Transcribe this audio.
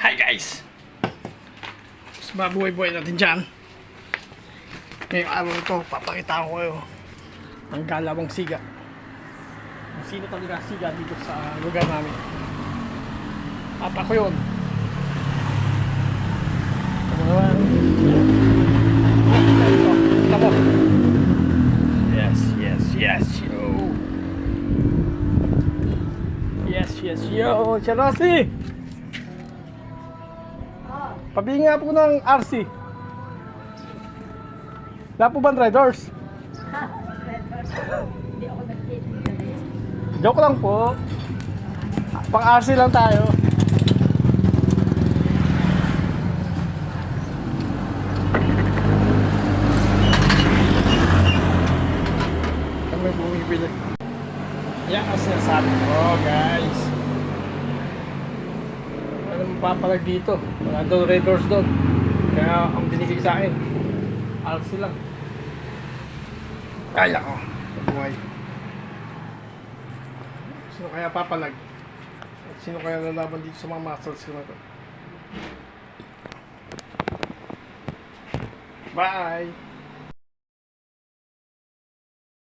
Hi guys! Mas mabuhay-buhay natin dyan. Ngayong araw ito, papakita ko kayo ang galawang siga. Kung sino talaga siga dito sa lugar namin. At ako yun. Ito naman. Ito mo. Yes, yo. Yes, yo. Charasi! Pabili nga po ng RC. Wala po ba riders? Hindi ako nagtitinda. Joke lang po. Pang RC lang tayo. Kami bumibili. Yan ang sinasabi ko, guys. Ano mapapalag dito? Wala daw red doors doon. Kaya ang binigay sa akin, RC lang. Kaya ko. Buhay. Sino kaya papalag? At sino kaya lalaban dito sa mga muscles ko na to? Bye!